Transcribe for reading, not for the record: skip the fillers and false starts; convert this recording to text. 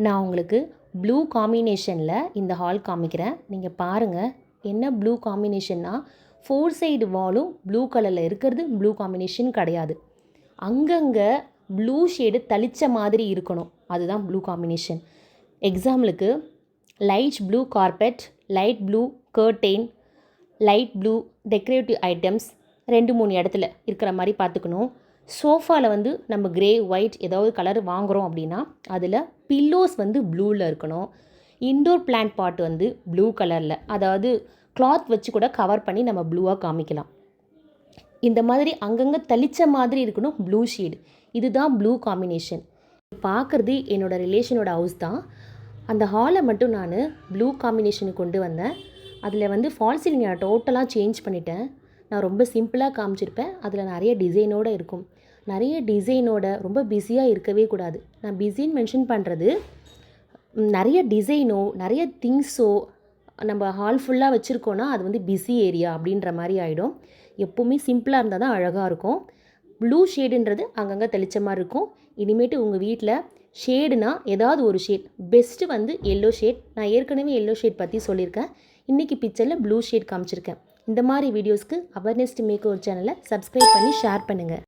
நான் உங்களுக்கு ப்ளூ காம்பினேஷனில் இந்த ஹால் காமிக்கிறேன். நீங்கள் பாருங்கள் என்ன ப்ளூ காம்பினேஷன்னா 4 சைடு வாலும் ப்ளூ கலரில் இருக்கிறது ப்ளூ காம்பினேஷன் கிடையாது. அங்கங்கே ப்ளூ ஷேடு தளிச்ச மாதிரி இருக்கணும், அதுதான் ப்ளூ காம்பினேஷன். எக்ஸாம்பிளுக்கு light blue carpet, light blue curtain, light blue decorative items 2-3 இடத்துல இருக்கிற மாதிரி பார்த்துக்கணும். சோஃபாவில் வந்து நம்ம கிரே ஒயிட் ஏதாவது கலர் வாங்குகிறோம் அப்படின்னா அதில் பில்லோஸ் வந்து ப்ளூவில் இருக்கணும். இன்டோர் பிளான்ட் பாட் வந்து ப்ளூ கலரில், அதாவது கிளாத் வச்சு கூட கவர் பண்ணி நம்ம ப்ளூவாக காமிக்கலாம். இந்த மாதிரி அங்கங்கே தளிச்ச மாதிரி இருக்கணும் ப்ளூ ஷேடு. இதுதான் ப்ளூ காம்பினேஷன். பார்க்குறது என்னோடய ரிலேஷனோட ஹவுஸ் தான். அந்த ஹாலை மட்டும் நான் ப்ளூ காம்பினேஷனுக்கு கொண்டு வந்தேன். அதில் வந்து ஃபால் சீலிங் நான் டோட்டலாக சேஞ்ச் பண்ணிட்டேன். நான் ரொம்ப சிம்பிளாக காமிச்சிருப்பேன். அதில் நிறைய டிசைனோடு இருக்கும். நிறைய டிசைனோட ரொம்ப பிஸியாக இருக்கவே கூடாது. நான் பிஸின்னு மென்ஷன் பண்ணுறது நிறைய டிசைனோ நிறைய திங்ஸோ நம்ம ஹால் ஃபுல்லாக வச்சுருக்கோன்னா அது வந்து பிஸி ஏரியா அப்படின்ற மாதிரி ஆகிடும். எப்போவுமே சிம்பிளாக இருந்தால் தான் அழகாக இருக்கும். ப்ளூ ஷேடுன்றது அங்கங்கே தெளிச்ச மாதிரி இருக்கும். இனிமேட்டு உங்கள் வீட்டில் ஷேடுனா ஏதாவது ஒரு ஷேட், பெஸ்ட்டு வந்து எல்லோ ஷேட். நான் ஏற்கனவே எல்லோ ஷேட் பற்றி சொல்லியிருக்கேன். இன்றைக்கி பிக்சரில் ப்ளூ ஷேட் காமிச்சிருக்கேன். இந்த மாதிரி வீடியோஸ்க்கு அவேர்னஸ் டு மேக் ஒரு சேனலை சப்ஸ்கிரைப் பண்ணி ஷேர் பண்ணுங்கள்.